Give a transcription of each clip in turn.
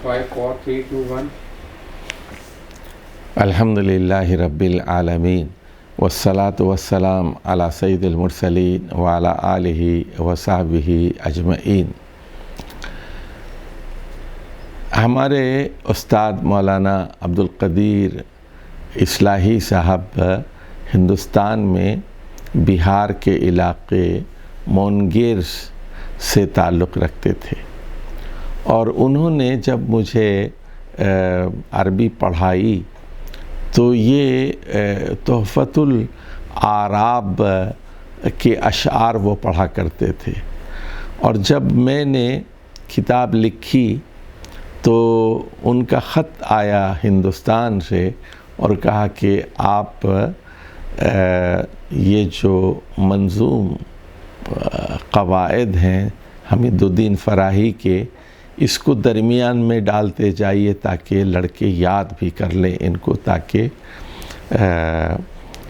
5, 4, 3, 2, 1. الحمدللہ رب العالمین والصلاة والسلام علی سید المرسلین وعلی آلہ وصحبہ اجمعین۔ ہمارے استاد مولانا عبدالقدیر اصلاحی صاحب ہندوستان میں بہار کے علاقے مونگیر سے تعلق رکھتے تھے، اور انہوں نے جب مجھے عربی پڑھائی تو یہ تحفۃ الاعراب کے اشعار وہ پڑھا کرتے تھے، اور جب میں نے کتاب لکھی تو ان کا خط آیا ہندوستان سے اور کہا کہ آپ یہ جو منظوم قواعد ہیں حمید الدین فراہی کے، اس کو درمیان میں ڈالتے جائیے تاکہ لڑکے یاد بھی کر لیں ان کو، تاکہ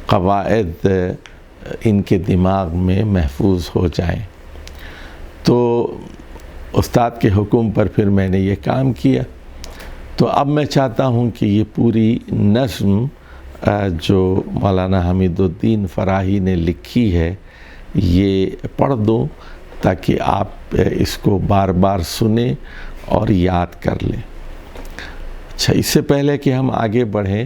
قواعد ان کے دماغ میں محفوظ ہو جائیں۔ تو استاد کے حکم پر پھر میں نے یہ کام کیا۔ تو اب میں چاہتا ہوں کہ یہ پوری نظم جو مولانا حمید الدین فراہی نے لکھی ہے یہ پڑھ دوں تاکہ آپ اس کو بار بار سنیں اور یاد کر لیں۔ اچھا، اس سے پہلے کہ ہم آگے بڑھیں،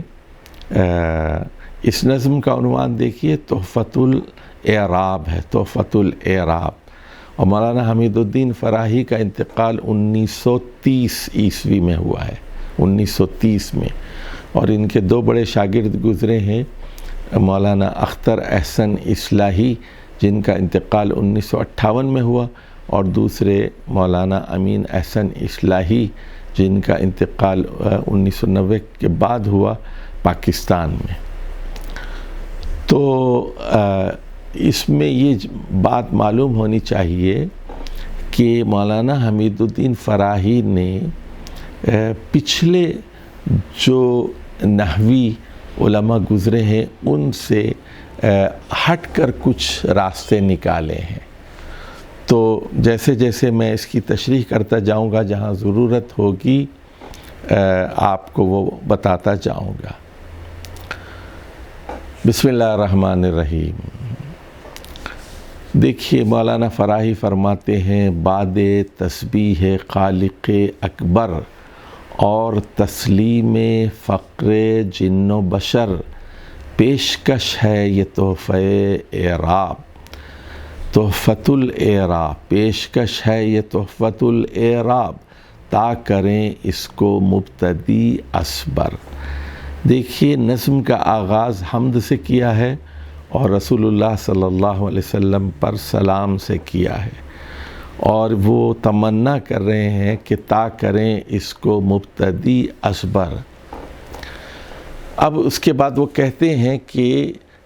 اس نظم کا عنوان دیکھیے، تحفۃ الاعراب ہے، تحفۃ الاعراب، اور مولانا حمید الدین فراہی کا انتقال 1930 عیسوی میں ہوا ہے، 1930 میں، اور ان کے دو بڑے شاگرد گزرے ہیں، مولانا اختر احسن اصلاحی جن کا انتقال 1958 میں ہوا، اور دوسرے مولانا امین احسن اصلاحی جن کا انتقال 1990 کے بعد ہوا پاکستان میں۔ تو اس میں یہ بات معلوم ہونی چاہیے کہ مولانا حمید الدین فراہی نے پچھلے جو نحوی علماء گزرے ہیں ان سے ہٹ کر کچھ راستے نکالے ہیں۔ تو جیسے جیسے میں اس کی تشریح کرتا جاؤں گا، جہاں ضرورت ہوگی آپ کو وہ بتاتا جاؤں گا۔ بسم اللہ الرحمن الرحیم۔ دیکھیے، مولانا فراہی فرماتے ہیں، بعد تسبیح خالق اکبر اور تسلیم فقر جن و بشر، پیشکش ہے یہ تحفہ اعراب، تحفۃ الاعراب، پیشکش ہے یہ تحفۃ الاعراب، تا کریں اس کو مبتدی اصبر۔ دیکھیے، نظم کا آغاز حمد سے کیا ہے اور رسول اللہ صلی اللہ علیہ وسلم پر سلام سے کیا ہے، اور وہ تمنا کر رہے ہیں کہ تا کریں اس کو مبتدی اصبر۔ اب اس کے بعد وہ کہتے ہیں کہ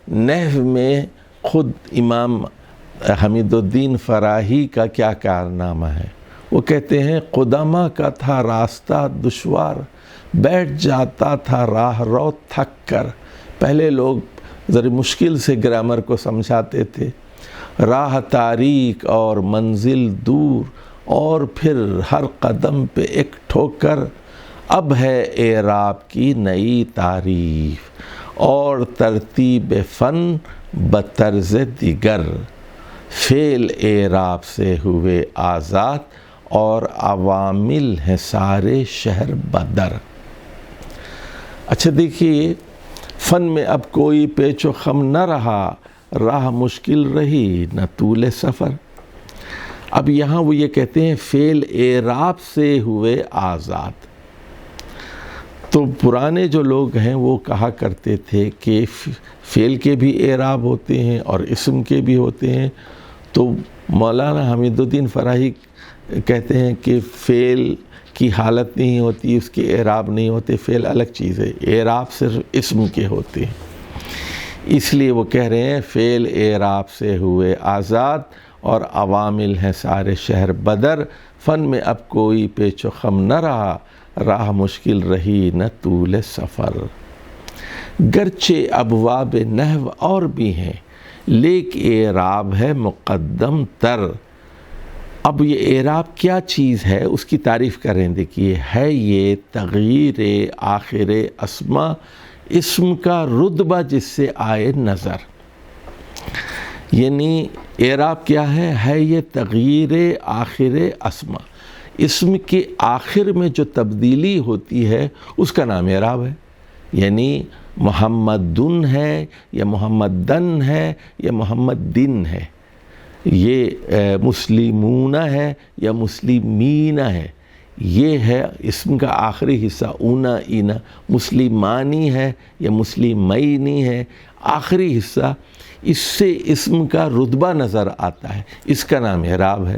نحو میں خود امام حمید الدین فراہی کا کیا کارنامہ ہے۔ وہ کہتے ہیں، قدامہ کا تھا راستہ دشوار، بیٹھ جاتا تھا راہ رو تھک کر۔ پہلے لوگ ذرا مشکل سے گرامر کو سمجھاتے تھے، راہ تاریک اور منزل دور، اور پھر ہر قدم پہ ایک ٹھوکر، اب ہے اعراب کی نئی تعریف، اور ترتیب فن بطرز دیگر، فعل اعراب سے ہوئے آزاد، اور عوامل ہیں سارے شہر بدر۔ اچھا دیکھیے، فن میں اب کوئی پیچ و خم نہ رہا، راہ مشکل رہی نہ طول سفر۔ اب یہاں وہ یہ کہتے ہیں فعل اعراب سے ہوئے آزاد۔ تو پرانے جو لوگ ہیں وہ کہا کرتے تھے کہ فعل کے بھی اعراب ہوتے ہیں اور اسم کے بھی ہوتے ہیں۔ تو مولانا حمید الدین فراہی کہتے ہیں کہ فعل کی حالت نہیں ہوتی، اس کے اعراب نہیں ہوتے، فعل الگ چیز ہے، اعراب صرف اسم کے ہوتے ہیں۔ اس لیے وہ کہہ رہے ہیں فعل اعراب سے ہوئے آزاد، اور عوامل ہیں سارے شہر بدر، فن میں اب کوئی پیچ و خم نہ رہا، راہ مشکل رہی نہ طول سفر۔ گرچہ ابواب نحو اور بھی ہیں، لیک اعراب ہے مقدم تر، اب یہ اعراب کیا چیز ہے اس کی تعریف کر رہے ہیں. دیکھیے ہے یہ تغییر آخر اسما اسم کا رتبہ جس سے آئے نظر. یعنی اعراب کیا ہے یہ تغییر آخر اسما، اسم کے آخر میں جو تبدیلی ہوتی ہے اس کا نام اعراب ہے. یعنی محمدن ہے یا محمدن ہے یا محمدن ہے، یہ مسلمون ہے یا مسلمین ہے، یہ ہے اسم کا آخری حصہ. اونا اینا مسلمانی ہے یا مسلمینی ہے، آخری حصہ، اس سے اسم کا رتبہ نظر آتا ہے، اس کا نام اعراب ہے.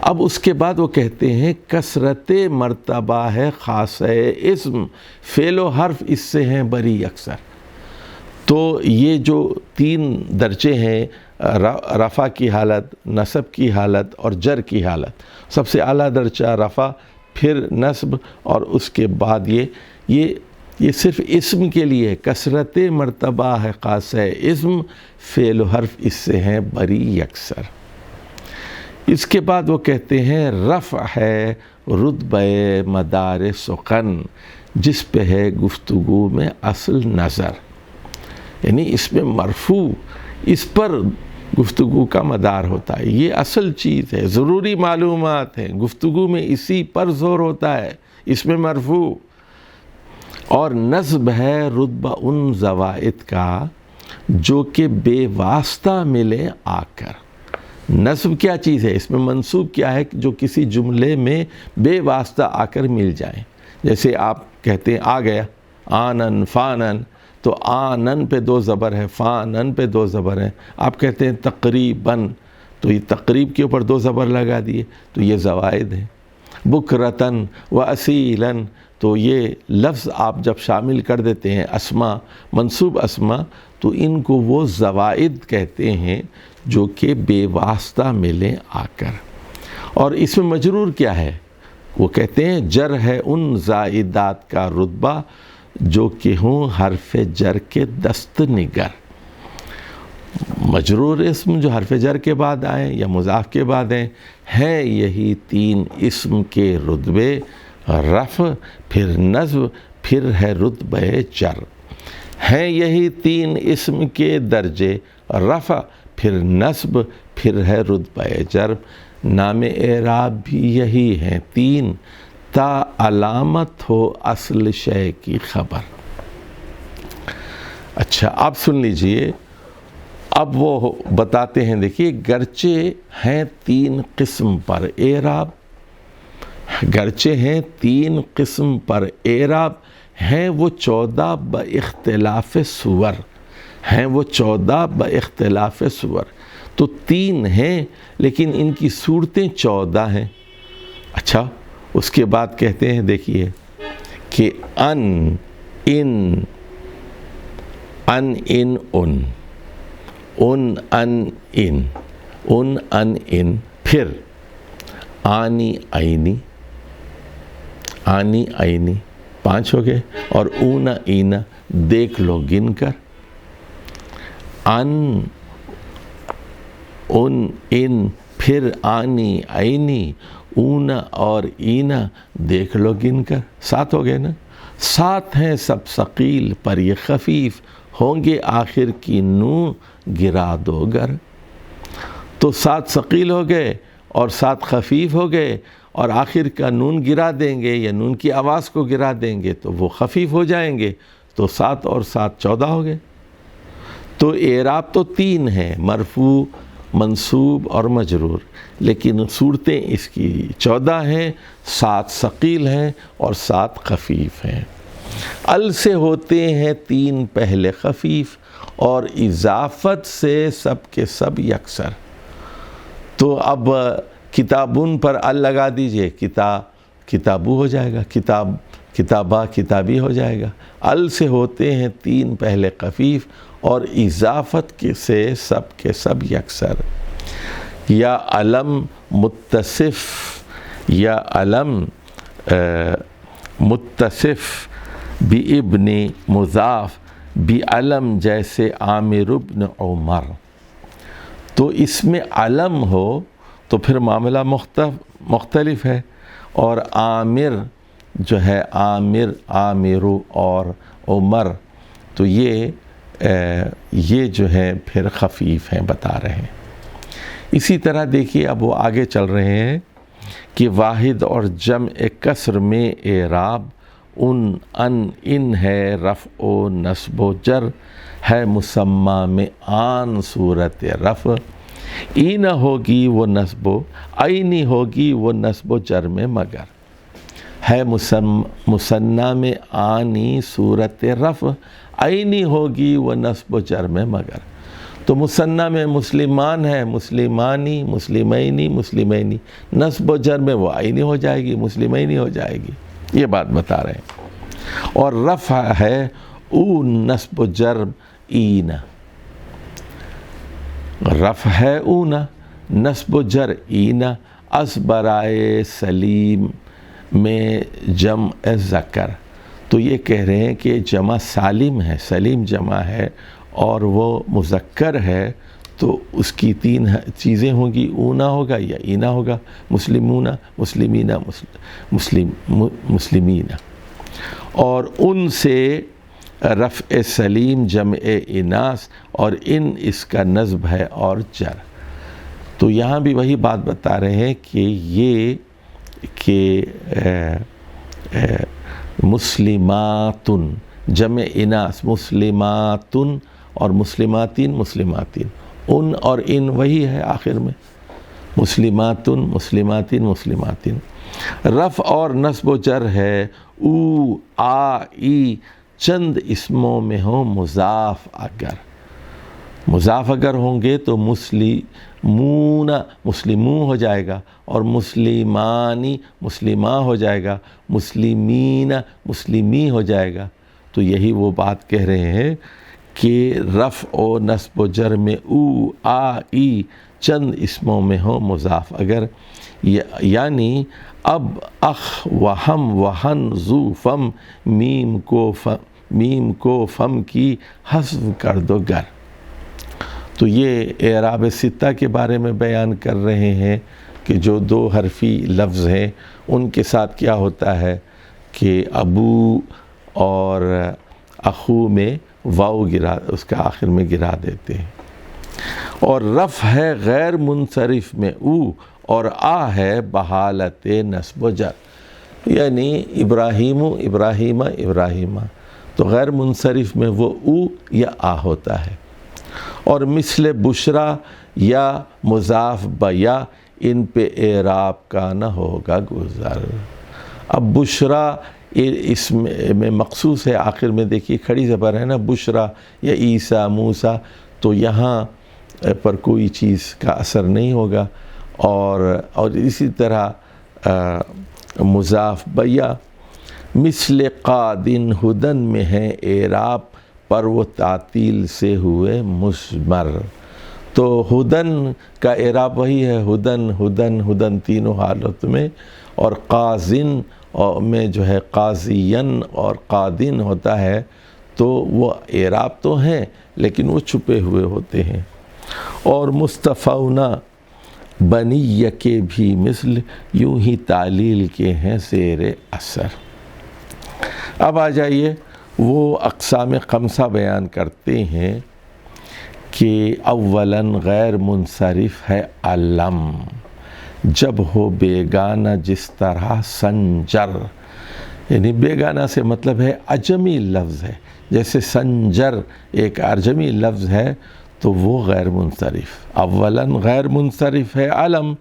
اب اس کے بعد وہ کہتے ہیں کثرت مرتبہ ہے خاص اسم، فعل و حرف اس سے ہیں بری اکثر. تو یہ جو 3 درجے ہیں، رفع کی حالت، نصب کی حالت اور جر کی حالت، سب سے اعلیٰ درجہ رفع، پھر نصب، اور اس کے بعد یہ صرف اسم کے لیے کثرت مرتبہ ہے خاص اسم، فعل و حرف اس سے ہیں بری اکثر. اس کے بعد وہ کہتے ہیں رفع ہے رتبہ مدار سخن، جس پہ ہے گفتگو میں اصل نظر. یعنی اس میں مرفوع، اس پر گفتگو کا مدار ہوتا ہے، یہ اصل چیز ہے، ضروری معلومات ہیں، گفتگو میں اسی پر زور ہوتا ہے، اس میں مرفوع. اور نصب ہے رتبہ ان زوائد کا جو کہ بے واسطہ ملے آ کر. نصب کیا چیز ہے؟ اس میں منصوب کیا ہے؟ جو کسی جملے میں بے واسطہ آ کر مل جائیں. جیسے آپ کہتے ہیں آ گیا، آنن فانن، تو آنن پہ 2 زبر ہے، فانن پہ 2 زبر ہیں. آپ کہتے ہیں تقریباً، تو یہ تقریب کے اوپر 2 زبر لگا دیے، تو یہ زوائد ہیں. بکرتن و اصیلاً، تو یہ لفظ آپ جب شامل کر دیتے ہیں اسما، منصوب اسما، تو ان کو وہ زوائد کہتے ہیں جو کہ بے واسطہ ملیں آ کر. اور اس میں مجرور کیا ہے؟ وہ کہتے ہیں جر ہے ان زائدات کا رتبہ جو کہ ہوں حرف جر کے دست نگر. مجرور اسم جو حرف جر کے بعد آئیں یا مضاف کے بعد ہیں یہی 3 اسم کے رتبے، رفع، پھر نصب، پھر ہے رتبہ جر. ہیں یہی 3 اسم کے درجے، رفع، پھر نصب، پھر ہے رتبہ جر. نام اعراب بھی یہی ہیں 3 تا علامت ہو اصل شے کی خبر. اچھا اب سن لیجئے، اب وہ بتاتے ہیں. دیکھیے گرچہ ہیں 3 قسم پر اعراب، گرچہ ہیں 3 قسم پر اعراب، ہیں وہ 14 باختلاف صور، ہیں وہ 14 باختلاف صور. تو 3 ہیں لیکن ان کی صورتیں 14 ہیں. اچھا اس کے بعد کہتے ہیں دیکھیے کہ ان ان ان ان ان ان ان ان ان ان ان، پھر آنی آئینی، آنی آئینی 5 ہو گئے، اور اونا اینا دیکھ لو گن کر. ان ان پھر آنی آئینی، اونا اور اینا دیکھ لو گن کر. 7 ہو گئے نا. 7 ہیں سب ثقیل پر یہ خفیف، ہوں گے آخر کی نون گرا دو گر. تو 7 ثقیل ہو گئے اور 7 خفیف ہو گئے، اور آخر کا نون گرا دیں گے یا نون کی آواز کو گرا دیں گے تو وہ خفیف ہو جائیں گے. تو 7 اور 7 14 ہو گئے. تو اعراب تو 3 ہیں، مرفوع، منصوب اور مجرور، لیکن صورتیں اس کی 14 ہیں. 7 ثقیل ہیں اور 7 خفیف ہیں. ال سے ہوتے ہیں 3 پہلے خفیف، اور اضافت سے سب کے سب یکسر. تو اب کتابن پر ال لگا دیجئے، کتابو ہو جائے گا، کتاب کتابہ کتابی ہو جائے گا. ال سے ہوتے ہیں 3 پہلے خفیف، اور اضافت سے سب کے سب یکسر. یا علم متصف، یا علم متصف بی ابن مضاف بی علم، جیسے عامر ابن عمر. تو اس میں علم ہو تو پھر معاملہ مختلف ہے. اور عامر جو ہے عامر، عامرو اور عمر، تو یہ جو ہے پھر خفیف ہیں بتا رہے ہیں. اسی طرح دیکھیے اب وہ آگے چل رہے ہیں کہ واحد اور جمع کسر میں اعراب ان ہے، رفع و نصب و جر ہے مسمى میں آن صورت رفع. این ہوگی وہ نصب و عینی ہوگی وہ نصب و جر میں مگر، ہے مثنیٰ میں آنی صورت رفع، عینی ہوگی وہ نصب و جر میں مگر. تو مثنیٰ میں مسلمان ہے، مسلمانی، مسلمینی، مسلمینی، نصب و جر میں وہ عینی ہو جائے گی، مسلمینی ہو جائے گی. یہ بات بتا رہے ہیں. اور رفع ہے او نصب و جر اینا، رفع ہے اونا، نصب و جر اینا، از برائے سلیم میں جمع ذکر. تو یہ کہہ رہے ہیں کہ جمع سالم ہے، سلیم جمع ہے اور وہ مذکر ہے، تو اس کی 3 چیزیں ہوں گی، اونا ہوگا یا اینا ہوگا، مسلمون، مسلمین، مسلمین. اور ان سے رفع سلیم جمع اناث، اور ان اس کا نصب ہے اور جر. تو یہاں بھی وہی بات بتا رہے ہیں کہ یہ کہ مسلماتن جمع اناث، مسلماتن اور مسلماتین، مسلماتین، ان اور ان وہی ہے آخر میں، مسلماتن، مسلماتین، مسلماتین. رفع اور نصب و جر ہے او، آ، ای چند اسموں میں ہوں مضاف اگر. مضاف اگر ہوں گے تو مسلمون، مسلموں ہو جائے گا، اور مسلمانی، مسلمہ ہو جائے گا، مسلمین، مسلمی ہو جائے گا. تو یہی وہ بات کہہ رہے ہیں کہ رفع و نصب و جر میں او، آ، ای چند اسموں میں ہوں مضاف اگر، یعنی اب، اخ، وہم، وہن، ذو، فم، میم کو فم کی حذف کر دو گر. تو یہ اعراب ستہ کے بارے میں بیان کر رہے ہیں کہ جو 2 حرفی لفظ ہیں ان کے ساتھ کیا ہوتا ہے کہ ابو اور اخو میں واو اس کا آخر میں گرا دیتے ہیں. اور رفع ہے غیر منصرف میں او، اور آ ہے بحالت نصب و جر، یعنی ابراہیم، ابراہیمہ، ابراہیمہ، تو غیر منصرف میں وہ او یا آ ہوتا ہے. اور مثل بشرا یا مضاف بیا، ان پہ اعراب کا نہ ہوگا گزر. اب بشرا اس میں مخصوص ہے، آخر میں دیکھیے کھڑی زبر ہے نا، بشرا یا عیسیٰ، موسیٰ، تو یہاں پر کوئی چیز کا اثر نہیں ہوگا. اور اسی طرح مضاف بیا. مثل قادن ہدن میں ہے اعراب پر وہ تعطیل سے ہوئے مضمر. تو ہدن کا اعراب وہی ہے، ہدن، ہدن، ہدن تینوں حالت میں. اور قازن میں جو ہے قاضین اور قادن ہوتا ہے، تو وہ اعراب تو ہیں لیکن وہ چھپے ہوئے ہوتے ہیں. اور مستفونا بنی کے بھی مثل یوں ہی تعلیل کے ہیں زیر اثر. اب آ جائیے وہ اقسام خمسہ بیان کرتے ہیں کہ اولاً غیر منصرف ہے علم، جب ہو بیگانہ جس طرح سنجر، یعنی بیگانہ سے مطلب ہے عجمی لفظ ہے، جیسے سنجر ایک عجمی لفظ ہے تو وہ غیر منصرف. اولاً غیر منصرف ہے علم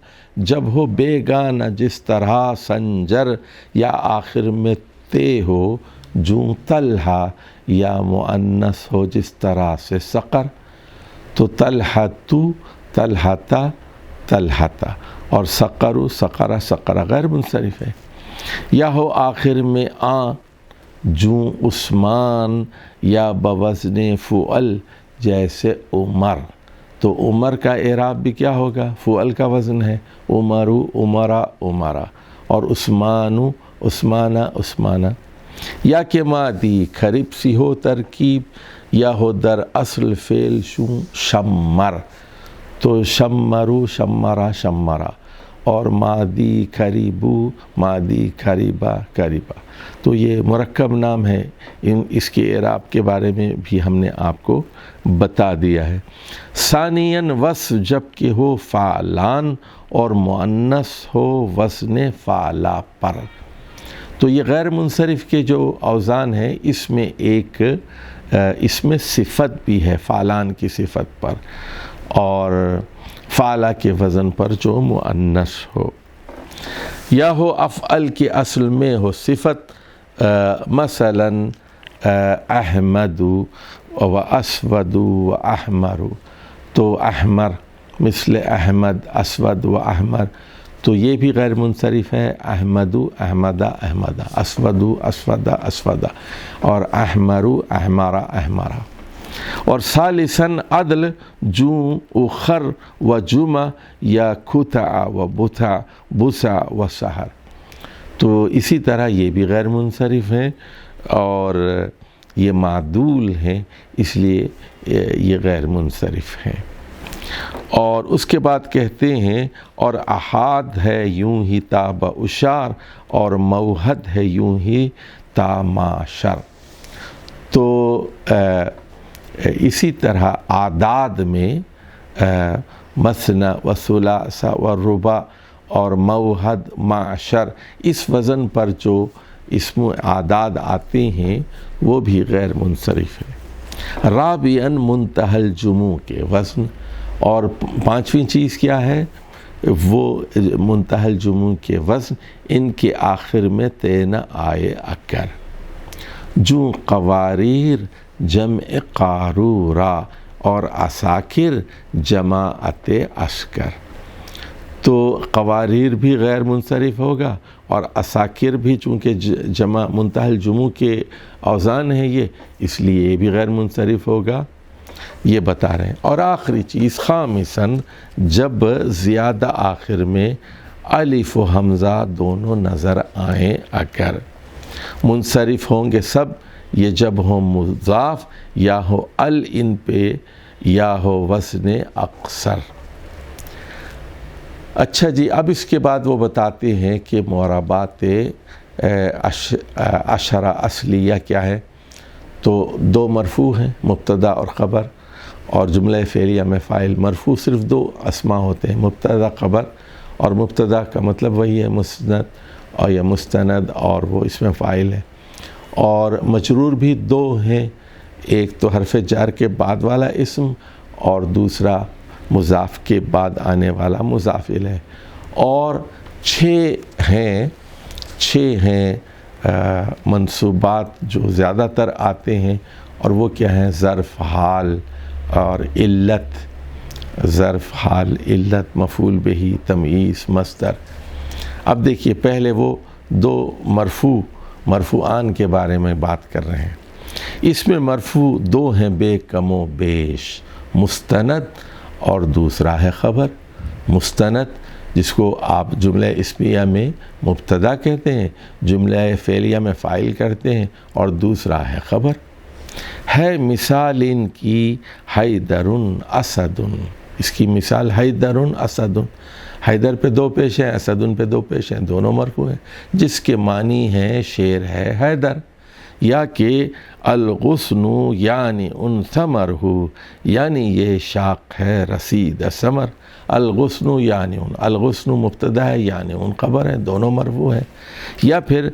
جب ہو بیگانہ جس طرح سنجر، یا آخر میں تے ہو جوں طلحہ، یا مؤنث ہو جس طرح سے سقر. تو طلحتو، طلحتا، طلحتا، اور سقرو، سقرہ، سقرہ غیر منصرف ہے. یا ہو آخر میں آ جوں عثمان، یا بوزن فعل جیسے عمر. تو عمر کا اعراب بھی کیا ہوگا؟ فعل کا وزن ہے، عمرو، عمرہ، عمرہ، اور عثمانو، عثمانہ، عثمانہ. یا کہ مادی خریب سی ہو ترکیب، یا ہو در اصل فعل شمر. تو شمرو، شمرہ، شمرہ. اور مادی کریبو مادی کریبا کریبا. تو یہ مرکب نام ہے. اس کے اعراب کے بارے میں بھی ہم نے آپ کو بتا دیا ہے. ثانیاً وصف جب کہ ہو فعلان اور مؤنث ہو وزن فعلا پر. تو یہ غیر منصرف کے جو اوزان ہیں اس میں اس میں صفت بھی ہے فعلان کی صفت پر اور فعلا کے وزن پر جو مؤنث ہو یا ہو افعل کے اصل میں ہو صفت. مثلا احمد و اسود و احمر. تو احمر مثل احمد اسود و احمر تو یہ بھی غیر منصرف ہے. احمد احمدہ احمدہ اسود اسودہ اسودہ اور احمر احمرہ احمرہ. اور ثالثاً عدل جوں و خر و جمع یا کھتع و بتع بسع و سحر. تو اسی طرح یہ بھی غیر منصرف ہیں اور یہ معدول ہیں اس لیے یہ غیر منصرف ہیں. اور اس کے بعد کہتے ہیں اور احاد ہے یوں ہی تا باشار اور موحد ہے یوں ہی تا معشر. تو اسی طرح اعداد میں مثنی و ثلاث و رباع اور موحد معشر اس وزن پر جو اسم اعداد آتے ہیں وہ بھی غیر منصرف ہے. رابعاً منتہی الجموع کے وزن. اور پانچویں چیز کیا ہے وہ منتہی الجموع کے وزن ان کے آخر میں تے نہ آئے اکر. جو قواریر جمع قارورا اور عساکر جماعت عسکر. تو قواریر بھی غیر منصرف ہوگا اور عساکر بھی چونکہ جمع منتہی الجموع کے اوزان ہیں یہ اس لیے یہ بھی غیر منصرف ہوگا یہ بتا رہے ہیں. اور آخری چیز خامساً جب زیادہ آخر میں الف و حمزہ دونوں نظر آئیں اگر منصرف ہوں گے سب یہ جب ہوں مضاف یا ہو ان پہ یا ہو وزن اقصر. اچھا جی اب اس کے بعد وہ بتاتے ہیں کہ معربات عشرہ اصلیہ کیا ہے. تو دو مرفوع ہیں مبتدا اور خبر اور جملہ فعلیہ میں فاعل. مرفوع صرف دو اسماء ہوتے ہیں مبتدا خبر اور مبتدا کا مطلب وہی ہے مسند اور یا مستند اور وہ اس میں فاعل ہے. اور مجرور بھی دو ہیں ایک تو حرف جر کے بعد والا اسم اور دوسرا مضاف کے بعد آنے والا مضاف الیہ. اور چھ ہیں منصوبات جو زیادہ تر آتے ہیں اور وہ کیا ہیں ظرف حال اور علت. ظرف حال علت مفعول بہ تمییز مصدر. اب دیکھیے پہلے وہ دو مرفوعان کے بارے میں بات کر رہے ہیں. اس میں مرفوع دو ہیں بے کم و بیش مستند اور دوسرا ہے خبر. مستند جس کو آپ جملہ اسمیہ میں مبتدا کہتے ہیں جملہ فعلیہ میں فاعل کرتے ہیں اور دوسرا ہے خبر. ہے مثال ان کی حیدر اسد. اس کی مثال حیدر اسد. حیدر پہ دو پیش ہیں اسد پہ دو پیش ہیں دونوں مرفوع ہیں جس کے معنی ہے شیر ہے حیدر. یا کہ الغصن یعنی ان ثمر ہو یعنی یہ شاخ ہے رسید ثمر. الغصن یعنی ان الغصن مبتدا ہے یعنی ان خبر ہے دونوں مرفوع ہیں. یا پھر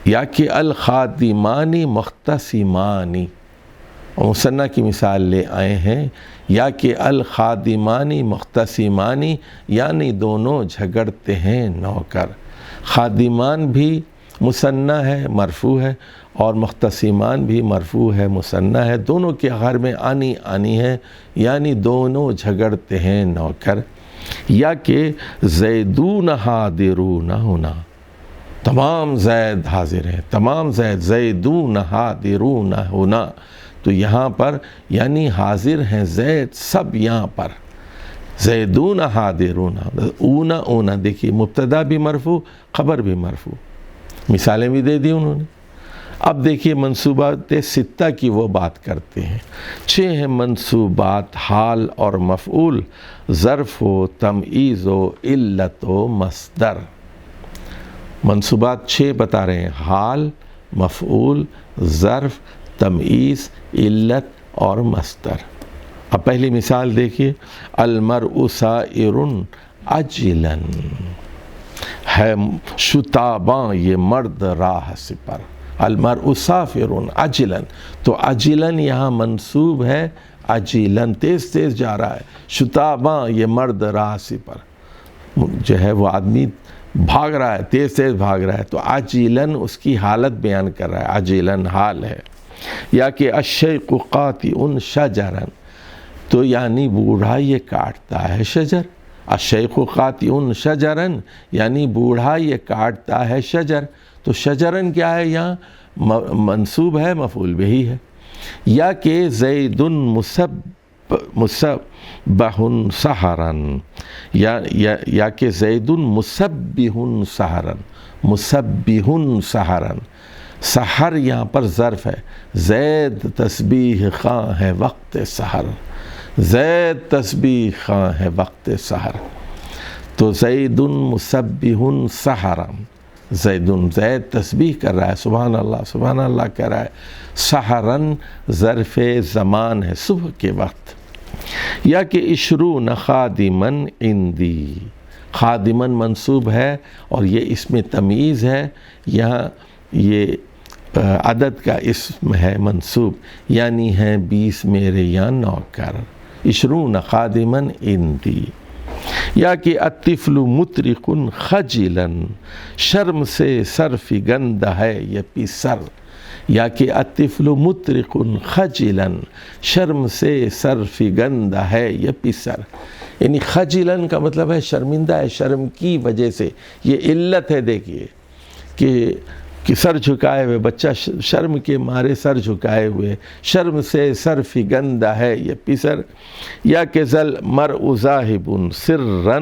یا کہ الخادمانی مختصمانی مثنیٰ کی مثال لے آئے ہیں. یا کہ الخادمانی مختصمانی یعنی دونوں جھگڑتے ہیں نوکر. خادمان بھی مثنیٰ ہے مرفوع ہے اور مختصمان بھی مرفوع ہے مثنیٰ ہے دونوں کے آخر میں آنی ہے یعنی دونوں جھگڑتے ہیں نوکر. یا کہ زیدون حاضرون ہونا تمام زید حاضر ہیں تمام زیدون حاضرون ہونا. تو یہاں پر یعنی حاضر ہیں زید سب یہاں پر زیدون حاضرون اونا دیکھیے مبتدا بھی مرفوع خبر بھی مرفوع مثالیں بھی دے دی انہوں نے. اب دیکھیے منصوبات ستہ کی وہ بات کرتے ہیں. 6 ہیں منصوبات، حال اور مفعول، ظرف و تمعیز و علت و مصدر. منصوبات 6 بتا رہے ہیں، حال، مفعول، ظرف، تمعیز، علت اور مصدر. اب پہلی مثال دیکھیے، المرء سائر عجلا، ہے شتاباں یہ مرد راہ سپر. المرء سافر عجلا، تو عجلا یہاں منصوب ہے، عجلا تیز تیز جا رہا ہے. شتاباں یہ مرد راہ سپر، جو ہے وہ آدمی بھاگ رہا ہے، تیز تیز بھاگ رہا ہے. تو عجلن اس کی حالت بیان کر رہا ہے، عجلن حال ہے. یا کہ الشیخ قاطع شجرا، تو یعنی بوڑھا یہ کاٹتا ہے شجر. الشیخ قاطع شجرا یعنی بوڑھا یہ کاٹتا ہے شجر. تو شجرن کیا ہے یہاں؟ منصوب ہے، مفعول بہی ہے. یا کہ زید مسبح سحرا، یا کہ زید مسبح سحرا، مسبح سحرا. سحر یہاں پر ظرف ہے، زید تسبیح خواں ہے وقت سحر، زید تسبیح خواں ہے وقت سحر. تو زید مسبح سحرا، زید تسبیح کر رہا ہے، سبحان اللہ سبحان اللہ کہہ رہا ہے. سحرن ظرف زمان ہے، صبح کے وقت. یا کہ 20 خادمن عندی، خادمن منصوب ہے اور یہ اسم تمییز ہے. یہاں یہ عدد کا اسم ہے منصوب، یعنی ہیں 20 میرے یہاں نوکر. 20 خادمن عندی. یا کہ الطفل مطرق خجلا، شرم سے سر فگندہ ہے یہ پسر. یا کہ الطفل مطرق خجلا، شرم سے سر فگندہ ہے یہ پسر. یعنی خجلن کا مطلب ہے شرمندہ ہے، شرم کی وجہ سے. یہ علت ہے دیکھیے کہ سر جھکائے ہوئے بچہ، شرم کے مارے سر جھکائے ہوئے، شرم سے سر فگندہ ہے یہ پسر. یا کہ ذل مرء ذاہب سرًا،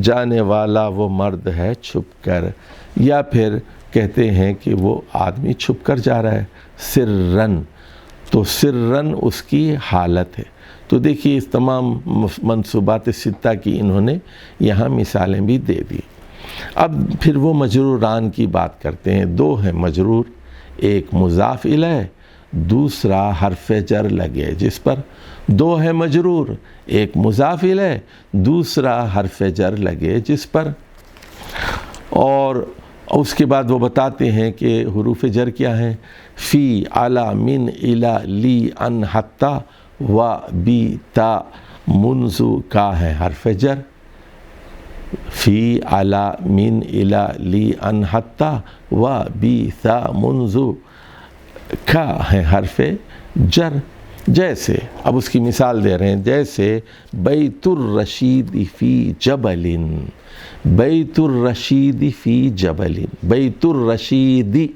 جانے والا وہ مرد ہے چھپ کر. یا پھر کہتے ہیں کہ وہ آدمی چھپ کر جا رہا ہے، سرًا. تو سرًا اس کی حالت ہے. تو دیکھیے اس تمام منصوبات ستہ کی انہوں نے یہاں مثالیں بھی دے دی. اب پھر وہ مجروران کی بات کرتے ہیں. 2 ہیں مجرور، ایک مضاف الیہ، دوسرا حرف جر لگے جس پر. 2 ہیں مجرور، ایک مضاف الیہ، دوسرا حرف جر لگے جس پر. اور اس کے بعد وہ بتاتے ہیں کہ حروف جر کیا ہیں. فی، علی، من، الی، لی، ان، حتی و بی، تا، منذ کا ہے حرف جر. فی، علی، من، الی، لی، ان، حتی و بی، تا، منذ کا ہے حرف جر. جیسے اب اس کی مثال دے رہے ہیں، جیسے بیت الرشید فی جبل، بیت الرشید فی جبل. بیت الرشیدی،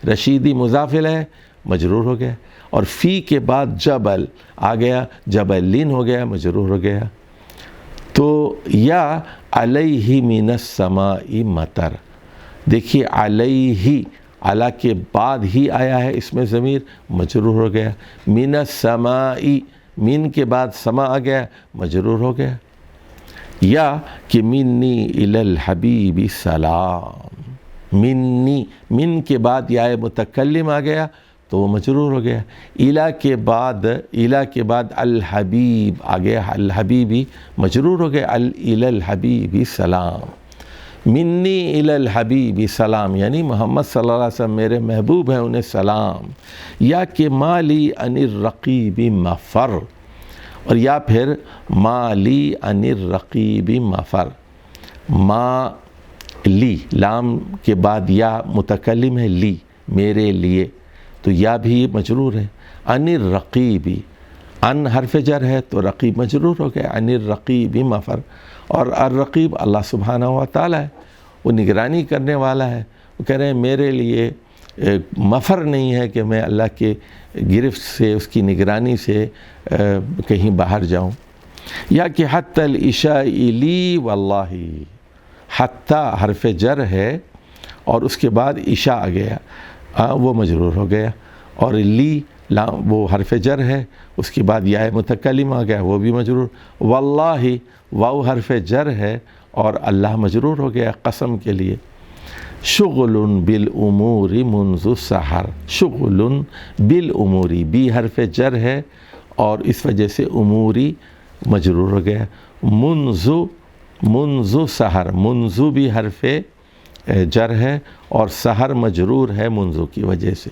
رشیدی مضاف الیہ مجرور ہو گیا، اور فی کے بعد جبل آ گیا، جبلین ہو گیا، مجرور ہو گیا. تو یا علیہ من السماء مطر. دیکھیے علیہ، علی کے بعد ہی آیا ہے اس میں ضمیر، مجرور ہو گیا. من السماء، من کے بعد سما آ گیا، مجرور ہو گیا. یا کہ منی الی الحبیب سلام، منی، من کے بعد یا متکلم آ گیا تو وہ مجرور ہو گیا. الی کے بعد الحبیب آ گیا، الحبیبی مجرور ہو گیا. الی الحبیب سلام، منی الی الحبیب سلام، یعنی محمد صلی اللہ علیہ وسلم میرے محبوب ہیں، انہیں سلام. یا کہ مالی عن الرقیب مفر، اور یا پھر مالی عن الرقیب مفر. ما، لی، لام کے بعد یا متکلم ہے، لی میرے لیے، تو یا بھی مجرور ہے. عن الرقیب، ان حرف جر ہے تو رقیب مجرور ہو گیا. عن الرقیب مفر. اور الرقیب اللہ سبحانہ و تعالی ہے، وہ نگرانی کرنے والا ہے. وہ کہہ رہے ہیں میرے لیے مفر نہیں ہے کہ میں اللہ کے گرفت سے، اس کی نگرانی سے کہیں باہر جاؤں. یا کہ حتی العشاء لی واللہ، حتی حرف جر ہے اور اس کے بعد عشاء آ گیا. وہ مجرور ہو گیا، اور لی وہ حرف جر ہے، اس کے بعد یا متکلم آ گیا، وہ بھی مجرور۔ واللہ واو حرف جر ہے اور اللہ مجرور ہو گیا قسم کے لیے۔ شغل بالامور منذ السحر، شغل بالامور، بی حرف جر ہے اور اس وجہ سے اموری مجرور ہو گیا۔ منذ سحر، منذ بھی حرف جر ہے اور سحر مجرور ہے منذ کی وجہ سے،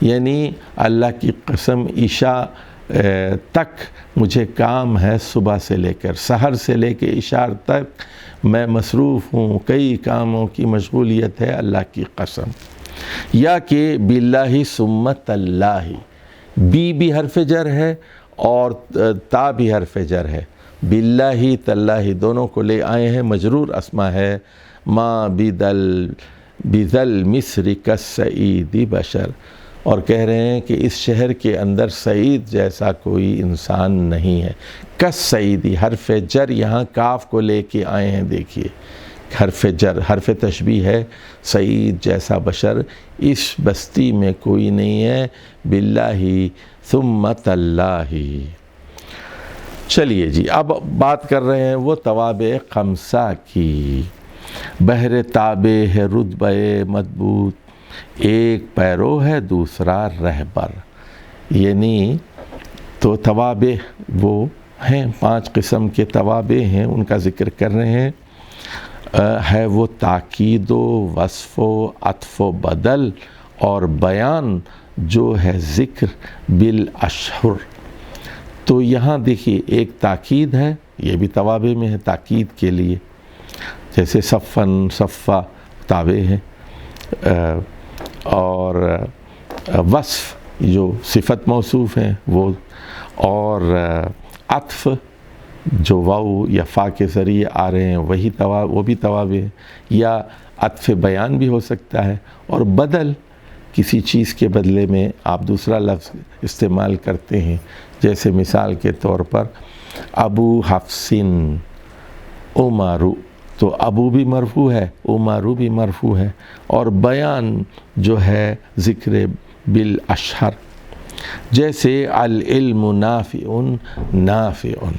یعنی اللہ کی قسم عشاء تک مجھے کام ہے، صبح سے لے کر سحر سے لے کے عشاء تک میں مصروف ہوں، کئی کاموں کی مشغولیت ہے، اللہ کی قسم۔ یا کہ باللہ ثم اللہ، بھی حرف جر ہے اور تا بھی حرف جر ہے، باللہ تاللہ دونوں کو لے آئے ہیں، مجرور اسما ہے۔ ما بذل مصر کالسعید بشر، اور کہہ رہے ہیں کہ اس شہر کے اندر سعید جیسا کوئی انسان نہیں ہے۔ کالسعیدی حرف جر یہاں کاف کو لے کے آئے ہیں، دیکھیے حرف جر حرف تشبیہ ہے، سعید جیسا بشر اس بستی میں کوئی نہیں ہے، باللہ ثم تاللہ۔ چلیے جی، اب بات کر رہے ہیں وہ توابع خمسہ کی۔ بحر تابع ہے رتبہ مضبوط، ایک پیرو ہے دوسرا رہبر، یعنی تو توابع وہ ہیں 5 قسم کے توابع ہیں، ان کا ذکر کر رہے ہیں۔ ہے وہ تاکید و وصف و عطف و بدل اور بیان جو ہے ذکر بالاشہر۔ تو یہاں دیکھیے ایک تاکید ہے، یہ بھی توابع میں ہے تاکید کے لیے، جیسے صفن صفہ تابع ہیں، اور وصف جو صفت موصوف ہیں وہ، اور عطف جو واو یا فا کے ذریعے آ رہے ہیں وہی وہ بھی توابع ہیں، یا عطف بیان بھی ہو سکتا ہے، اور بدل کسی چیز کے بدلے میں آپ دوسرا لفظ استعمال کرتے ہیں، جیسے مثال کے طور پر ابو حفصن عمرو، تو ابو بھی مرفوع ہے، عمرو بھی مرفوع ہے، اور بیان جو ہے ذکر بالاشہر، جیسے العلم نافع نافع،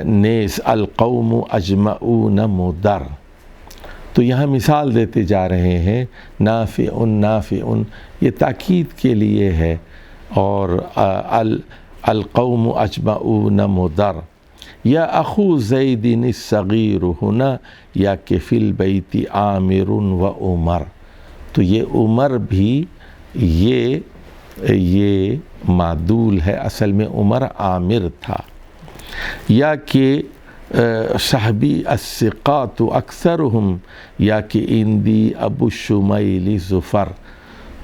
نیز القوم اجمعون مدر۔ تو یہاں مثال دیتے جا رہے ہیں، نافع نافع یہ تاکید کے لیے ہے، اور القوم اجمعون مدر، یا اخو زید الصغیر ہونا، یا کہ فی البیت عامر و عمر۔ تو یہ عمر بھی یہ معدول ہے، اصل میں عمر عامر تھا۔ یا کہ صحبی الثقات اکثرہم، یا کہ اندی ابو الشمیل ظفر،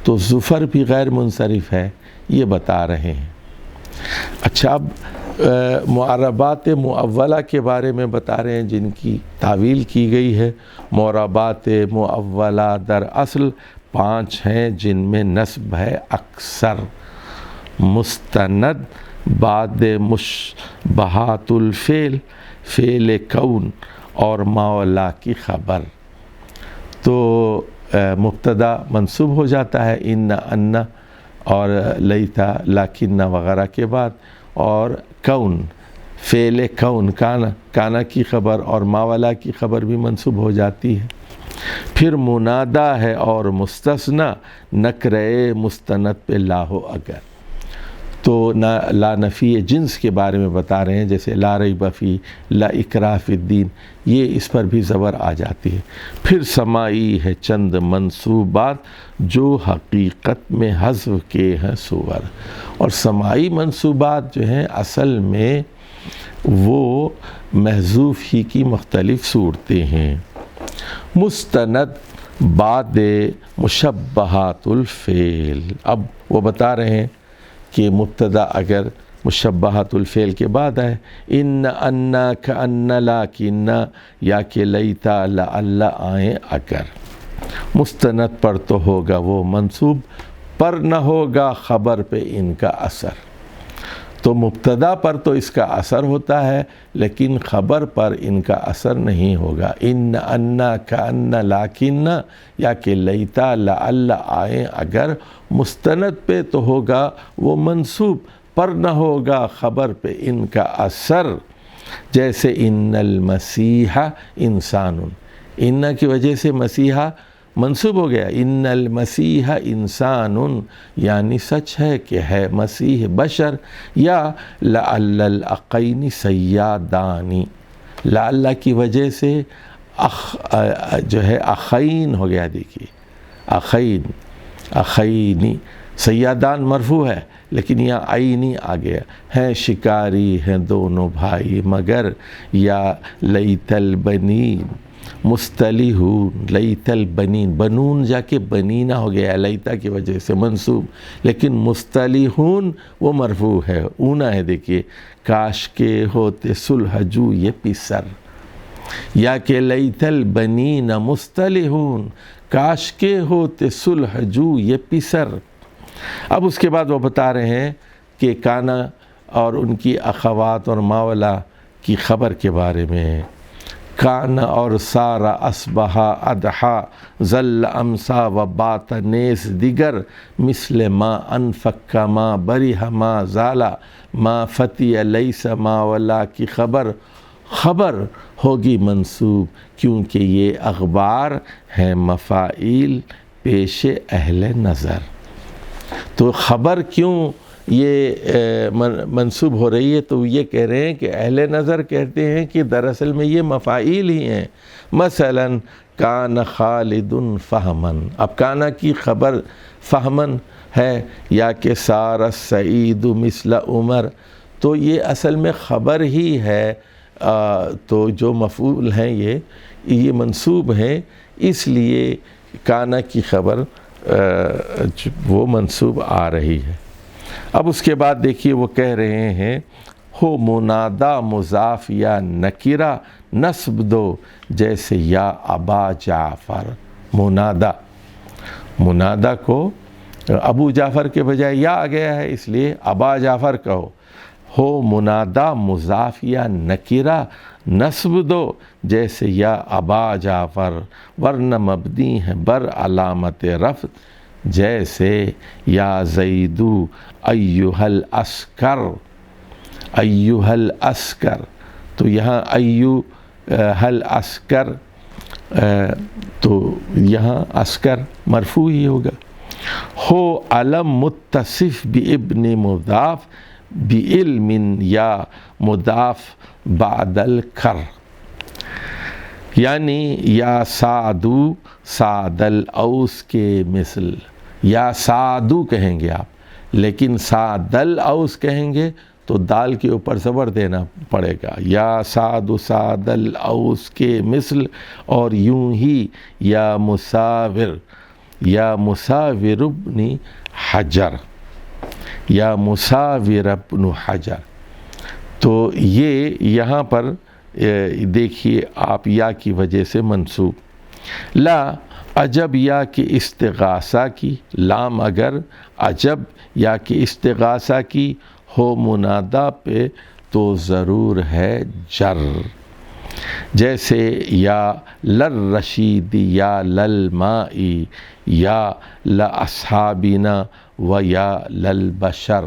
تو ظفر بھی غیر منصرف ہے، یہ بتا رہے ہیں۔ اچھا، اب معربات معولہ کے بارے میں بتا رہے ہیں جن کی تعویل کی گئی ہے۔ معربات معولہ در اصل 5 ہیں، جن میں نصب ہے اکثر، مستند بعد مشبہات الفعل، فعل کون اور مولا کی خبر۔ تو مبتدا منصوب ہو جاتا ہے ان اور لیتا لیکن وغیرہ کے بعد، اور کون فعل کون کانا کی خبر اور ماولا کی خبر بھی منصوب ہو جاتی ہے۔ پھر منادا ہے اور مستثنی نکرے مستند پہ لا ہو اگر، تو لا نفی جنس کے بارے میں بتا رہے ہیں، جیسے لا ریب فی، لا اکراہ فی الدین، یہ اس پر بھی زبر آ جاتی ہے۔ پھر سماعی ہے چند منصوبات جو حقیقت میں حذف کے ہیں صور، اور سماعی منصوبات جو ہیں اصل میں وہ محذوف ہی کی مختلف صورتیں ہیں۔ مستند بعد مشبہات الفعل، اب وہ بتا رہے ہیں کہ مبتدا اگر مشبہات الفعل کے بعد ہے، ان انا کان لاکن، یا کہ لیتا لعل آئیں اگر، مستند پر تو ہوگا وہ منصوب، پر نہ ہوگا خبر پہ ان کا اثر۔ تو مبتدا پر تو اس کا اثر ہوتا ہے لیکن خبر پر ان کا اثر نہیں ہوگا. ان انا کان لاکن یا کہ لیتا لعل آئیں اگر مستند پہ تو ہوگا وہ منصوب، پر نہ ہوگا خبر پہ ان کا اثر. جیسے ان المسیح انسان، ان کی وجہ سے مسیحا منصوب ہو گیا. ان المسیح انسان یعنی سچ ہے کہ ہے مسیح بشر. یا لعل الاقین سیادانی، لعل کی وجہ سے جو ہے اخین ہو گیا. دیکھیے اخینی، سیادان مرفوع ہے لیکن یہاں عینی آ گیا. ہیں شکاری ہیں دونوں بھائی مگر، یا لیت البنین مستلیحون، لیت البنین، بنون جا کے بنینہ ہو گیا لیتا کی وجہ سے منصوب، لیکن مستلیحون وہ مرفوع ہے، اونا ہے. دیکھیے کاش کے ہوتے سلحجو یہ پسر، یا کہ لیت البنین مستلیحون، کاش کے ہوتے سلحجو یہ پسر. اب اس کے بعد وہ بتا رہے ہیں کہ کانا اور ان کی اخوات اور ماولا کی خبر کے بارے میں. کانا اور سارا اصبحا اضحا ظل امسا و بات نیز دیگر، مثل ما انفک ما بریح ما زالا ما فتی لیس ماولا کی خبر ہوگی منصوب کیونکہ یہ اخبار ہیں مفاعیل پیش اہل نظر. تو خبر کیوں یہ منصوب ہو رہی ہے؟ تو یہ کہہ رہے ہیں کہ اہل نظر کہتے ہیں کہ دراصل میں یہ مفاعیل ہی ہیں. مثلا کان خالد فہمن، اب کانا کی خبر فہمن ہے، یا کہ سار السعید مثل عمر، تو یہ اصل میں خبر ہی ہے. تو جو مفعول ہیں یہ منصوب ہیں، اس لیے کانا کی خبر وہ منصوب آ رہی ہے. اب اس کے بعد دیکھیے وہ کہہ رہے ہیں ہو منادا مضاف یا نکرہ نصب دو، جیسے یا ابا جعفر. منادا کو ابو جعفر کے بجائے یا آ گیا ہے اس لیے ابا جعفر کہو. ہو منادا مضاف یا نکرہ نصب دو، جیسے یا ابا جعفر، ورنہ مبنی ہے بر علامت رفع، جیسے یا زیدو ایہا العسکر. ایہا العسکر، تو یہاں ایہا العسکر، تو یہاں عسکر مرفوع ہی ہوگا. ہو علم متصف بابن مضاف بعلم یا مضاف بعد الکر، یعنی یا سعدو سعد الاوس کے مثل. یا سعدو کہیں گے آپ، لیکن سعد الاوس کہیں گے تو دال کے اوپر زبر دینا پڑے گا. یا سعدو سعد الاوس کے مثل، اور یوں ہی یا مساور ابن حجر، یا مساور ابن حجر. تو یہ یہاں پر دیکھیے آپ یا کی وجہ سے منصوب. لا عجب یا کہ استغاثہ کی، لام اگر عجب یا کہ استغاثہ کی ہو منادا پہ تو ضرور ہے جر. جیسے یا للرشید یا للمائی یا لاصحابنا و یا للبشر.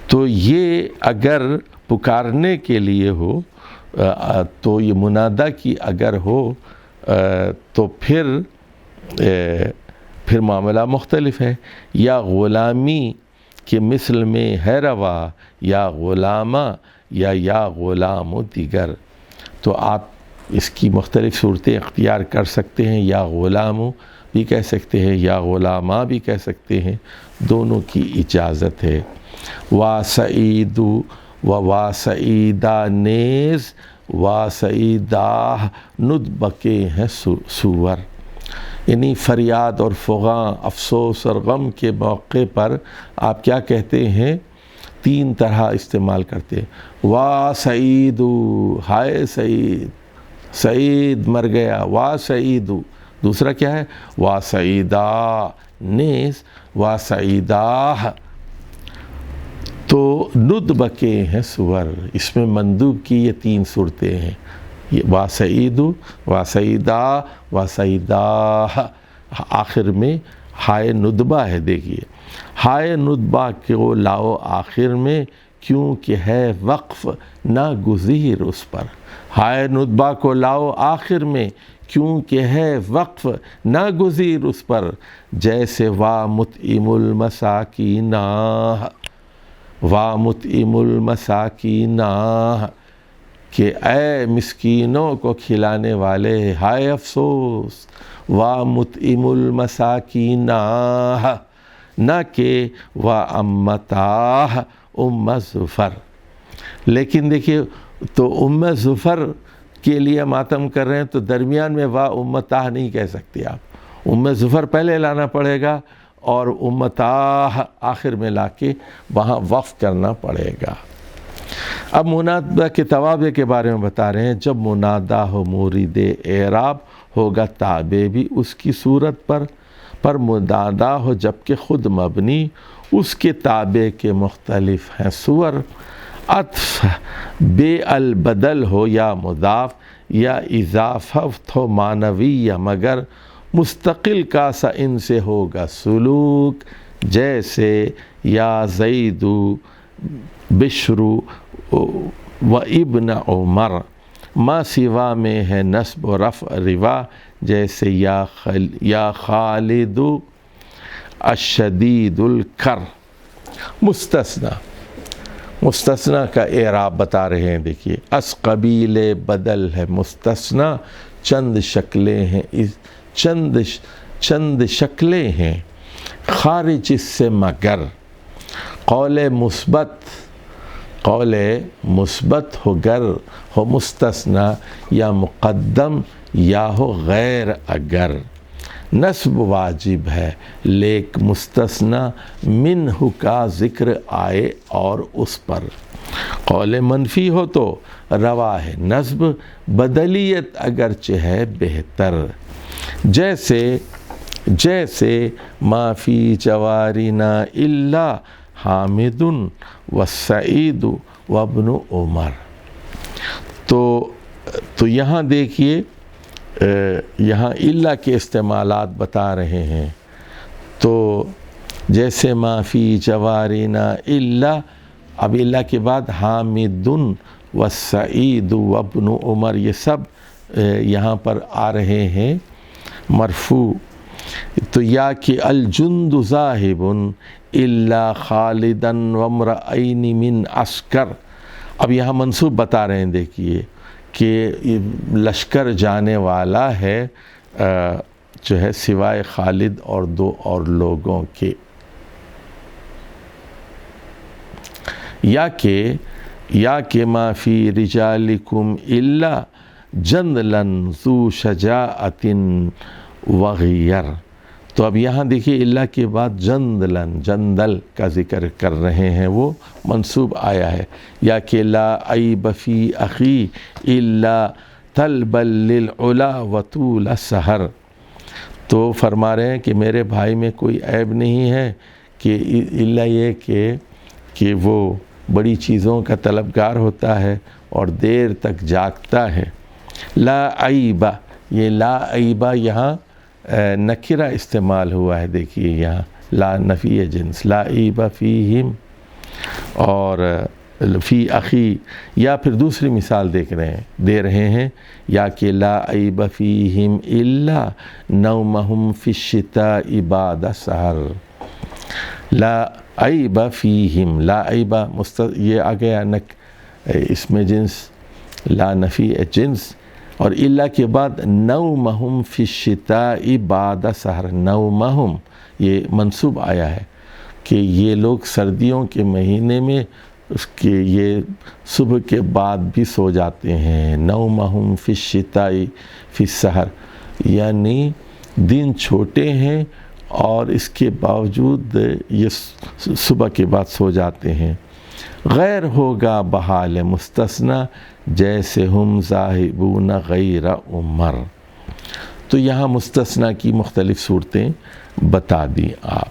تو یہ اگر پکارنے کے لیے ہو تو یہ منادا کی اگر ہو تو پھر معاملہ مختلف ہے. یا غلامی کے مثل میں ہے روا، یا غلامہ یا غلام و دیگر. تو آپ اس کی مختلف صورتیں اختیار کر سکتے ہیں. یا غلام بھی کہہ سکتے ہیں، یا غلامہ بھی کہہ سکتے ہیں، دونوں کی اجازت ہے. وا سعید و وا سعیدہ نیز وا سعیدہ ندبکے ہیں سور، یعنی فریاد اور فغاں، افسوس اور غم کے موقع پر آپ کیا کہتے ہیں؟ تین طرح استعمال کرتے ہیں. وا سعیدو، ہائے سعید، سعید مر گیا، وا سعیدو. دوسرا کیا ہے؟ وا سعیدہ نیز وا سعیدہ. تو تو ندب کے ہیں سور، اس میں مندوب کی یہ 3 صورتیں ہیں، یہ واسعید واسعیدہ واسعیدہ، آخر میں ہائے ندبہ ہے۔ دیکھیے ہائے ندبہ کو لاؤ آخر میں، کیونکہ ہے وقف ناگزیر اس پر، ہائے ندبہ کو لاؤ آخر میں کیونکہ ہے وقف ناگزیر اس پر، جیسے وا مطعم المساکین، وا مطعم المساکین، کہ اے مسکینوں کو کھلانے والے، ہائے افسوس، وا مطعم المساکین، نہ کہ وا امتا ظفر۔ لیکن دیکھیے تو ظفر کے لیے ماتم کر رہے ہیں تو درمیان میں وا امتا نہیں کہہ سکتے آپ، ظفر پہلے لانا پڑے گا اور امتا آخر میں لا کے وہاں وقف کرنا پڑے گا۔ اب منادہ کے توابع کے بارے میں بتا رہے ہیں، جب منادہ ہو مورد اعراب ہوگا تابع بھی اس کی صورت پر منادہ ہو جبکہ خود مبنی، اس کے تابع کے مختلف ہیں صور، عطف بے البدل ہو یا مضاف یا اضافت ہو معنوی یا مگر مستقل کا سا ان سے ہوگا سلوک، جیسے یا زید بشر و ابن عمر، ما سوا میں ہے نصب و رفع روا، جیسے یا خالد الشدید الکر۔ مستثنی کا اعراب بتا رہے ہیں، دیکھیے اس قبیل بدل ہے مستثنی، چند شکلیں ہیں خارج اس سے مگر، قول مثبت ہو گر ہو مستثنی یا مقدم یا ہو غیر اگر، نصب واجب ہے لیک مستثنی منہ کا ذکر آئے اور اس پر، قول منفی ہو تو روا ہے نصب، بدلیت اگرچہ ہے بہتر، جیسے ما فی جوارنا الا حامد والسعید وابن عمر۔ تو یہاں دیکھیے یہاں الا کے استعمالات بتا رہے ہیں، تو جیسے ما فی جوارنا الا، اب الا کے بعد حامد والسعید وابن عمر، یہ سب یہاں پر آ رہے ہیں مرفوع، تو یا کہ الجند ذاہب الا خالدا وامرئین من عسکر، اب یہاں منصوب بتا رہے ہیں، دیکھیے کہ لشکر جانے والا ہے جو ہے سوائے خالد اور 2 اور لوگوں کے، یا کہ ما فی رجالکم الا جندلا ذو شجاعت وغیر، تو اب یہاں دیکھیے اللہ کے بعد جندل کا ذکر کر رہے ہیں، وہ منصوب آیا ہے، یا کہ لا عیب فی اخی الا طلبا للعلا وطول السحر، تو فرما رہے ہیں کہ میرے بھائی میں کوئی عیب نہیں ہے کہ الا یہ کہ وہ بڑی چیزوں کا طلبگار ہوتا ہے اور دیر تک جاگتا ہے۔ لا عیب، یہ لا عیب یہاں نکرہ استعمال ہوا ہے، دیکھیے یہاں لا نفی جنس، لا عیب فیہم اور فی اخی، یا پھر دوسری مثال دے رہے ہیں، یا کہ لا عیب فیہم الا نومہم فی الشتاء بعد السحر، لا عیب فیہم، لا عیب یہ آ گیا اس میں جنس لا نفی جنس، اور الا کے بعد نومہم فی الشتاء بعد السحر، نومہم یہ منصوب آیا ہے کہ یہ لوگ سردیوں کے مہینے میں اس کے یہ صبح کے بعد بھی سو جاتے ہیں، نومہم فی الشتاء فی السحر، یعنی دن چھوٹے ہیں اور اس کے باوجود یہ صبح کے بعد سو جاتے ہیں۔ غیر ہوگا بحال مستثنی جیسے ہم ذاہبون غیر عمر، تو یہاں مستثنی کی مختلف صورتیں بتا دیں آپ۔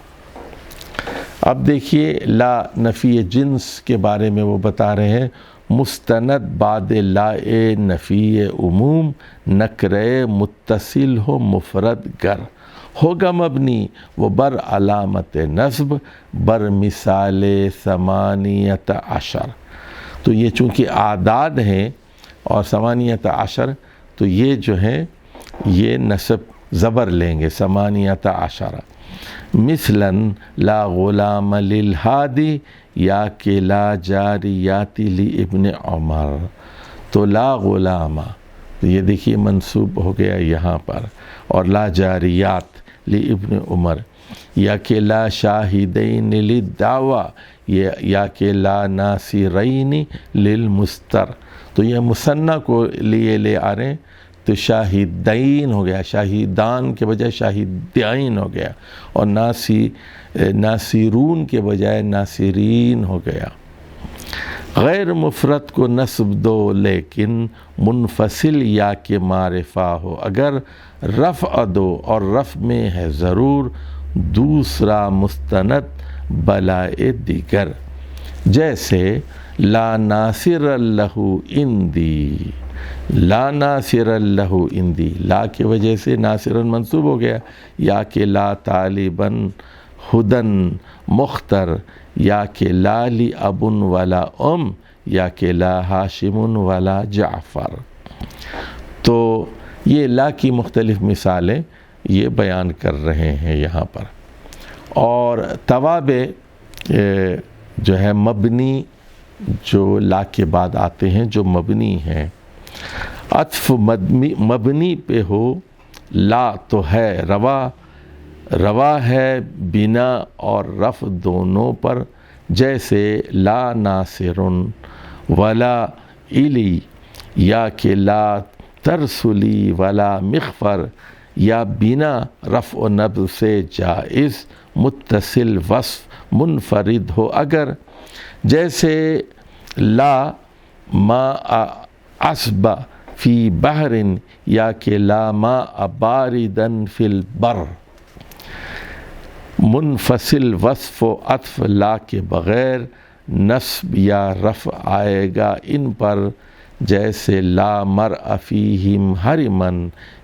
اب دیکھیے لا نفی جنس کے بارے میں وہ بتا رہے ہیں، مستند بعد لا نفی عموم نکرے متصل ہو مفرد گر ہوگا مبنی وہ بر علامت نصب بر مثال ثمانیت عشر۔ تو یہ چونکہ اعداد ہیں اور ثمانیت عشر، تو یہ جو ہے یہ نصب زبر لیں گے ثمانیت عشر۔ مثلاً لا غلام للہادی یا کہ لا جاریاتی لابن عمر، تو لا غلام تو یہ دیکھیے منصوب ہو گیا یہاں پر، اور لا جاریات لابن عمر، یا کہ لا شاہدین للدعوی یا کہ لا ناصرین للمستر، تو یہ مثنیٰ کو لیے لے آ رہے ہیں، تو شاہدین ہو گیا، شاہدان کے بجائے شاہدین ہو گیا، اور ناصرون کے بجائے ناصرین ہو گیا۔ غیر مفرد کو نصب دو لیکن منفصل یا کہ معرفہ ہو، اگر رفع دو اور رفع میں ہے ضرور دوسرا مستند بلائے دیگر، جیسے لا ناصر لہ اندی، لا ناصر لہ اندی، لا کی وجہ سے ناصرن منصوب ہو گیا، یا کہ لا طالباً ہدن مختر، یا کہ لا لی ابن ولا ام، یا کہ لا ہاشم ولا جعفر۔ تو یہ لا کی مختلف مثالیں یہ بیان کر رہے ہیں یہاں پر۔ اور توابع جو ہے مبنی، جو لا کے بعد آتے ہیں جو مبنی ہیں، عطف مبنی پہ ہو لا تو ہے روا ہے بنا اور رفع دونوں پر، جیسے لا ناصرن ولا الی، یا کہ لا ترسلی ولا مغفر، یا بنا رفع و نصب سے جائز متصل وصف منفرد ہو اگر، جیسے لا ماء عذب فی بحر، یا کہ لا ماء باردا فی البر۔ منفصل وصف و عطف لا کے بغیر نصب یا رفع آئے گا ان پر، جیسے لا مرء فیہم حرما،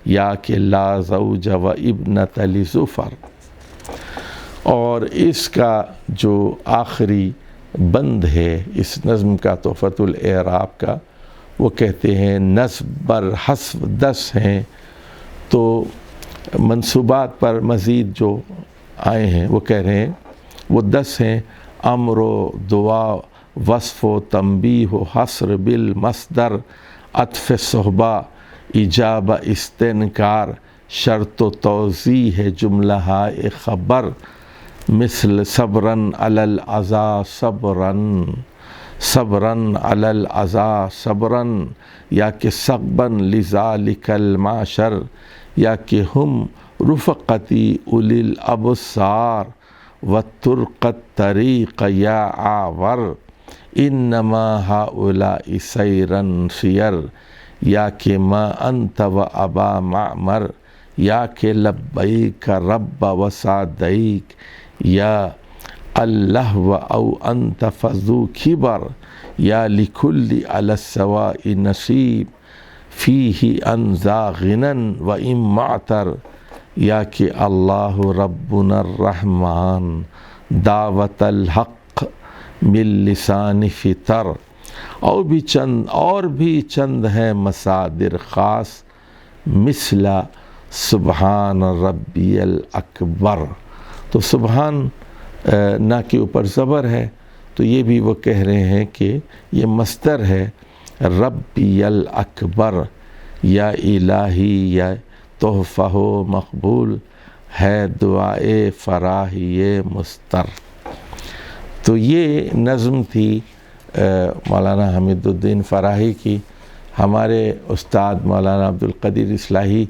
یا کہ لا زوج و ابنۃ لزفر۔ اور اس کا جو آخری بند ہے اس نظم کا تحفۃ الاعراب کا، وہ کہتے ہیں نصب بر حسب 10 ہیں، تو منصوبات پر مزید جو آئے ہیں وہ کہہ رہے ہیں وہ 10 ہیں، امر و دعا وصف و تنبیہ و حصر بالمصدر، عطف صحبہ ایجاب استنکار، شرط و توضیح ہے جملہ ہائے خبر، مثل صبراً علی العزا صبراً علی العزا صبراً، یا کہ صقباً لذالک المعشر، یا کہ ہم رفقتی اولی الابصار وطرق الطریق یا عاور، انما ہؤلاء سیراً سیر، یا کہ ما انت و ابا معمر، یا کہ لبیک رب و سعدیک، یا اللہ و او انت فذو کبر، یا لکل علی السواء نصیب فیہ انزا غنن و ام معتر، یا کہ اللہ ربنا الرحمن دعوت الحق من لسان فطر، اور بھی چند ہیں مصادر خاص، مثل سبحان ربی الاکبر۔ تو سبحان نا کے اوپر زبر ہے، تو یہ بھی وہ کہہ رہے ہیں کہ یہ مصدر ہے، ربی الاکبر یا الہی یا تحفہ و مقبول ہے دعائے فراہی مستر۔ تو یہ نظم تھی مولانا حمید الدین فراہی کی۔ ہمارے استاد مولانا عبدالقدیر اصلاحی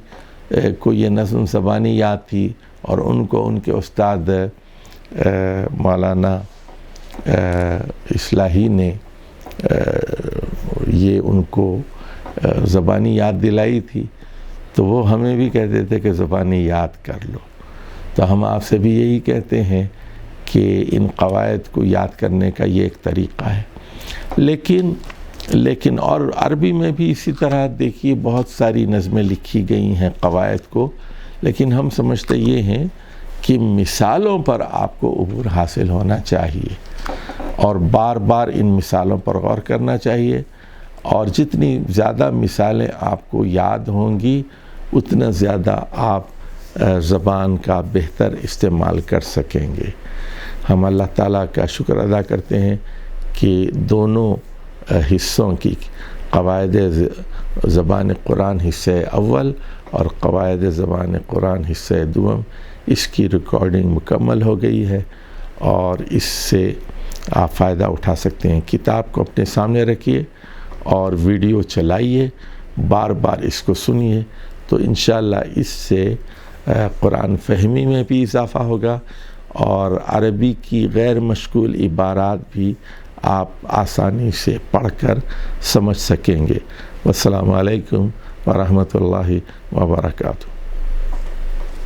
کو یہ نظم زبانی یاد تھی، اور ان کو ان کے استاد مولانا اصلاحی نے یہ ان کو زبانی یاد دلائی تھی، تو وہ ہمیں بھی کہتے تھے کہ زبانی یاد کر لو۔ تو ہم آپ سے بھی یہی کہتے ہیں کہ ان قواعد کو یاد کرنے کا یہ ایک طریقہ ہے. لیکن اور عربی میں بھی اسی طرح دیکھیے بہت ساری نظمیں لکھی گئی ہیں قواعد کو، لیکن ہم سمجھتے یہ ہیں کہ مثالوں پر آپ کو عبور حاصل ہونا چاہیے اور بار بار ان مثالوں پر غور کرنا چاہیے، اور جتنی زیادہ مثالیں آپ کو یاد ہوں گی اتنا زیادہ آپ زبان کا بہتر استعمال کر سکیں گے. ہم اللہ تعالیٰ کا شکر ادا کرتے ہیں کہ دونوں حصوں کی قواعد زبان قرآن حصہ اول اور قواعد زبان قرآن حصہ دوم، اس کی ریکارڈنگ مکمل ہو گئی ہے اور اس سے آپ فائدہ اٹھا سکتے ہیں. کتاب کو اپنے سامنے رکھیے اور ویڈیو چلائیے، بار بار اس کو سنیے، تو انشاءاللہ اس سے قرآن فہمی میں بھی اضافہ ہوگا اور عربی کی غیر مشغول عبارات بھی آپ آسانی سے پڑھ کر سمجھ سکیں گے. والسلام علیکم ورحمۃ اللہ وبرکاتہ.